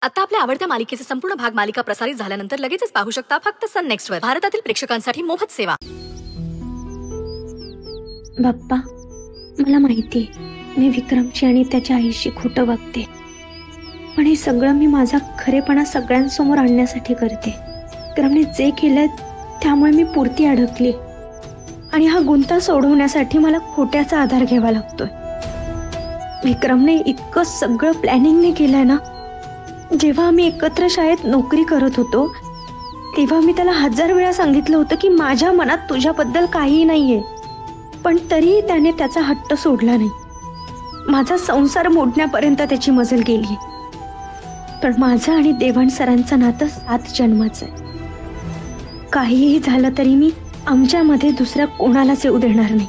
आता आपल्या आवडत्या मालिकेचे संपूर्ण भाग मालिका प्रसारित झाल्यानंतर लगेचच पाहू शकता फक्त सन नेक्स्ट वर. भारतातील प्रेक्षकांसाठी मोफत सेवा. बाप्पा, मला माहितीये मी विक्रमची आणि त्याच्या आईशी खोटं वागते, पण हे सगळं मी माझा खरेपणा सगळ्यांसमोर आणण्यासाठी करते. विक्रमने जे केलंय त्यामुळे मी पुरती अडकली आणि हा गुंता सोडवण्यासाठी मला खोट्याचा आधार घ्यावा लागतोय. विक्रमने इतकं सगळं प्लॅनिंगने केलंय ना. जेव्हा आम्ही एकत्र शाळेत नोकरी करत होतो तेव्हा मी त्याला 1000 वेळा सांगितलं होतं की माझ्या मनात तुझ्याबद्दल काहीही नाहीये, पण तरीही त्याने त्याचा हट्ट सोडला नाही. माझा संसार मोडण्यापर्यंत त्याची मजल गेली. पण माझं आणि देवाण सरांचं नातं 7 जन्माचं आहे. काहीही झालं तरी मी आमच्यामध्ये दुसऱ्या कोणालाच येऊ देणार नाही.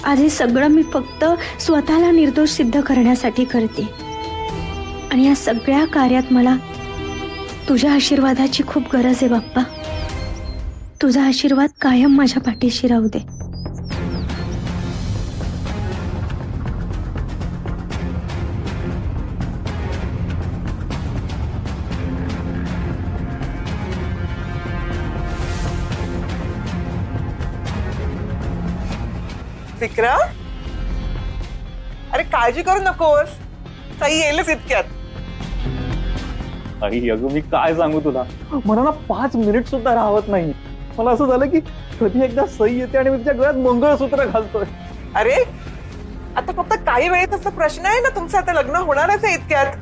आज हे सगळं मी फक्त स्वतःला निर्दोष सिद्ध करण्यासाठी करते आणि या सगळ्या कार्यात मला तुझ्या आशीर्वादाची खूप गरज आहे बाप्पा. तुझा आशीर्वाद कायम माझ्या पाठीशी राहू दे. विक्रम, अरे काळजी करू नकोस, ताई येईलच इतक्यात. आई अगं मी काय सांगू तुला, मला ना 5 मिनिट सुद्धा राहत नाही. मला असं झालं की कधी एकदा सई येते आणि मी तिच्या गळ्यात मंगळसूत्र घालतोय. अरे आता फक्त काही वेळेतच प्रश्न आहे ना तुमचं. आता लग्न होणारच आहे इतक्यात,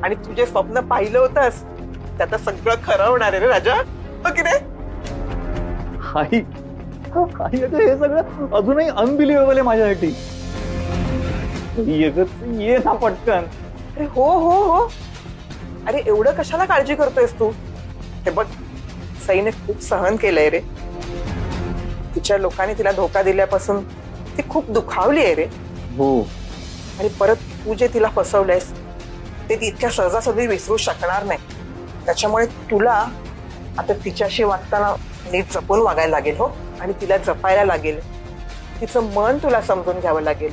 आणि तुझे स्वप्न पाहिलं होतंस त्यात सगळं खरं होणार आहे रे राजा, हो की नाही? आई आई अगं हे सगळं अजूनही अनबिलिव्हेबल आहे माझ्यासाठी. ये ना पटकन. अरे हो हो हो, अरे एवढं कशाला काळजी करतोयस तू? हे बघ, सईने खूप सहन केलंय रे. तिच्या लोकांनी तिला धोका दिल्यापासून ती खूप दुखावली आहे रे. हो, आणि परत तू जे तिला फसवलंयस ते ती इतक्या सहजासहजी विसरू शकणार नाही. त्याच्यामुळे तुला आता तिच्याशी वागताना नीट जपून वागायला लागेल. हो, आणि तिला जपायला लागेल. तिचं मन तुला समजून घ्यावं लागेल,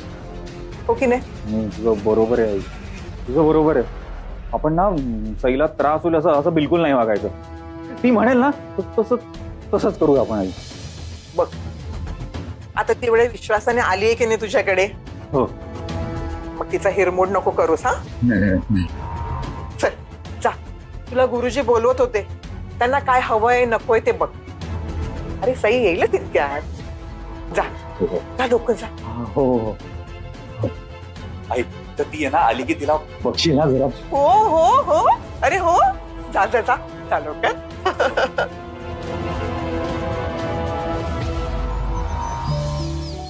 हो की नाही? तुझं बरोबर आहे, तुझं बरोबर आहे. आपण ना सईला त्रास होईल असं बिलकुल नाही वागायचं. ती म्हणेल ना तसंच करूया आपण. आई बघ, आता ती वेळे विश्वासाने आली आहे की नाही तुझ्याकडे? हो. मग तिचा हिरमोड नको करूस. हा चल जा, तुला गुरुजी बोलवत होते. त्यांना काय हवंय नकोय ते बघ. अरे सई येईल तितक्यात. जा जा लवकर जा. हो हो. आई तर ती आहे ना आली की तिला बघशील ना जरा. हो हो हो, अरे हो, जा जा जा जा लवकर.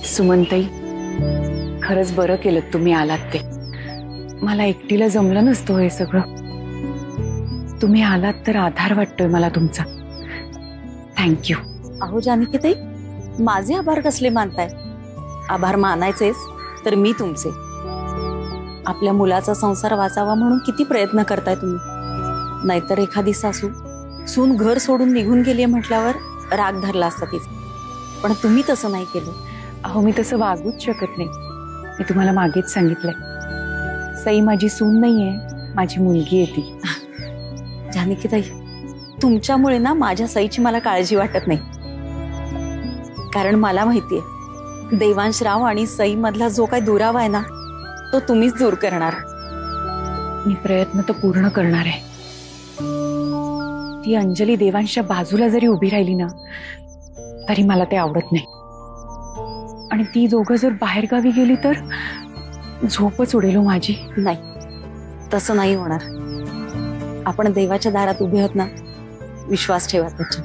सुमनताई, खरंच बरं केलं तुम्ही आलात ते. मला एकटीला जमलं नसतं हे सगळं. तुम्ही आलात तर आधार वाटतोय मला तुमचा. थँक्यू. अहो जानकीताई, माझे आभार कसले मानताय? आभार मानायचेच तर मी तुमचे. आपल्या मुलाचा संसार वाचावा म्हणून किती प्रयत्न करताय तुम्ही. नाहीतर एखादी सासू सून घर सोडून निघून गेली म्हटल्यावर राग धरला असता तिचा. पण तुम्ही तसं नाही केलं. अहो मी तसं वागूच शकत नाही. मी तुम्हाला मागेच सांगितलंय, सई माझी सून नाहीये, माझी मुलगी आहे ती. जानकीताई, तुमच्यामुळे ना माझ्या सईची मला काळजी वाटत नाही. कारण मला माहितीये देवांशराव आणि सई मधला जो काही दुरावा आहे ना तो तुम्हीच दूर करणार. मी प्रयत्न तर पूर्ण करणार आहे. ती अंजली देवांशच्या बाजूला जरी उभी राहिली ना तरी मला ते आवडत नाही. आणि ती दोघं जर बाहेरगावी गेली तर झोपच उडेल माझी. नाही, तसं नाही होणार. आपण देवाच्या दारात उभे आहोत ना, विश्वास ठेवा त्याच्या.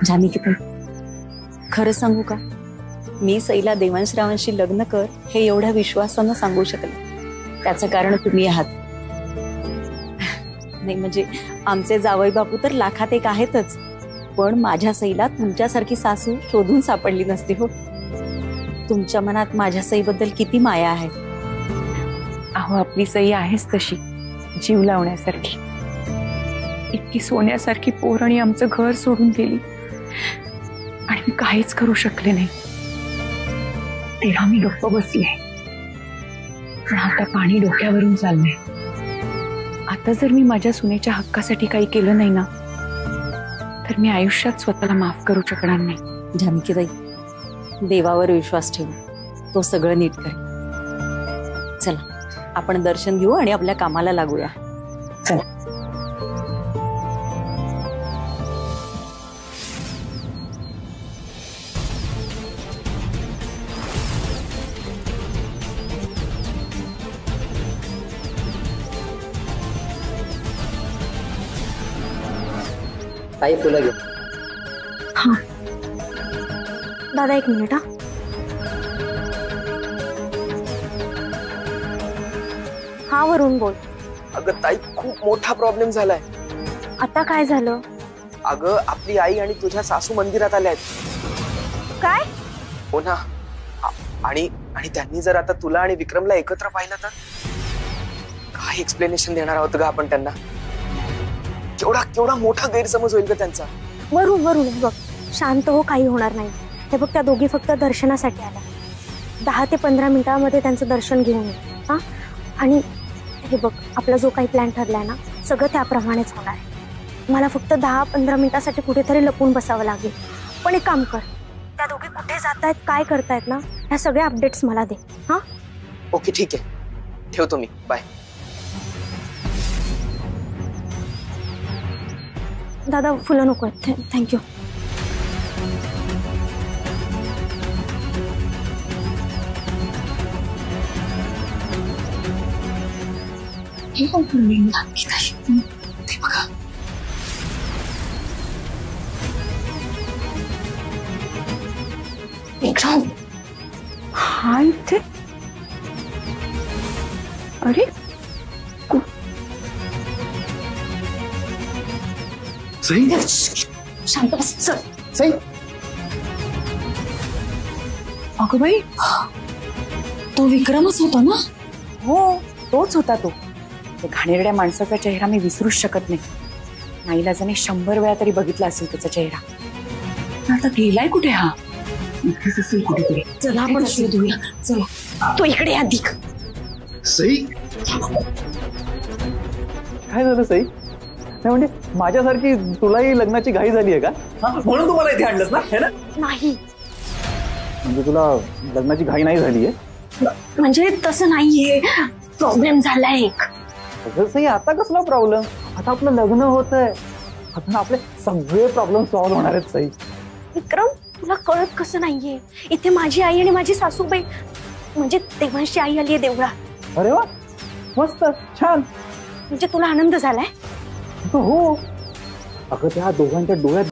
जानकीताई, खरं सांगू का, मी सईला देवांशरावांशी लग्न कर हे एवढ्या विश्वासानं सांगू शकले त्याचं कारण तुम्ही आहात. नाही म्हणजे आमचे जावई बापू तर लाखात एक आहेतच, पण माझ्या सईला तुमच्यासारखी सासू शोधून सापडली नसती. हो, तुमच्या मनात माझ्या सईबद्दल किती माया आहे. अहो आपली सई आहेच तशी, जीव लावण्यासारखी. इतकी सोन्यासारखी पोर आणि आमचं घर सोडून गेली आणि मी काहीच करू शकले नाही. तेव्हा मी गप्प बसले, पण आता पाणी डोक्यावरून चाललंय. आता जर मी माझ्या सुनेच्या हक्कासाठी काही केलं नाही ना तर मी आयुष्यात स्वतःला माफ करू शकणार नाही. जानकीताई, देवावर विश्वास ठेवू, तो सगळं नीट करेल. चला आपण दर्शन घेऊ आणि आपल्या कामाला लागूया. चला. काही फुलं घे. हा दादा, एक मिनिट. हा वरून बोल. अगं ताई, खूप मोठा प्रॉब्लेम झालाय. आता काय झालं? अगं आपली आई आणि तुझ्या सासू मंदिरात आल्या आहेत. काय? हो ना. आणि त्यांनी जर आता तुला आणि विक्रमला एकत्र पाहिलं तर काय एक्सप्लेनेशन देणार आहोत का आपण त्यांना? केवढा मोठा गैरसमज होईल का त्यांचा. वरून बघ, शांत हो, काही होणार नाही. हे बघ, त्या दोघी फक्त दर्शनासाठी आल्या. 10 ते 15 मिनिटांमध्ये त्यांचं दर्शन घेऊन ये. हा, आणि हे बघ, आपला जो काही प्लॅन ठरलाय ना, सगळं त्याप्रमाणेच होणार आहे. मला फक्त 10-15 मिनिटासाठी कुठेतरी लपून बसावं लागेल. पण एक काम कर, त्या दोघी कुठे जात आहेत, काय करतायत ना, ह्या सगळ्या अपडेट्स मला दे. हा, ओके ठीक आहे, ठेवतो मी. बाय. दादा, फुलं नको आहेत. थँक्यू. हा इथे. अरे शांत बस. चल. अगं बाई, तो विक्रमच होता ना? हो तोच होता तो. त्या घाणेरड्या माणसाचा चेहरा मी विसरूच शकत नाही. नाईलाजाने 100 वेळा तरी बघितला असेल त्याचा चेहरा. आता गेलाय कुठे हा? इथेच असेल कुठेतरी. चला आपण शोधूया. चला. तू इकडे अधिक. सई, काय झालं सई? नाही म्हणजे माझ्यासारखी तुलाही लग्नाची घाई झाली आहे का? म्हणून तुम्हाला इथे आणलंस ना, है ना? नाही, म्हणजे तुला लग्नाची घाई नाही झाली आहे? म्हणजे तसं नाहीये. प्रॉब्लेम झालाय एक. अगं सई, आता कसला प्रॉब्लेम? आता आपलं लग्न होत आहे. आता आपले सगळे प्रॉब्लेम सॉल्व्ह होणार आहेत सई. विक्रम, तुला कळत कसं नाहीये? इथे माझी आई आणि माझी सासूबाई, म्हणजे देवांशी आई आली आहे देवळात. अरे वा, मस्त, छान. म्हणजे तुला आनंद झालाय? हो. अगं त्या दोघांच्या डोळ्यात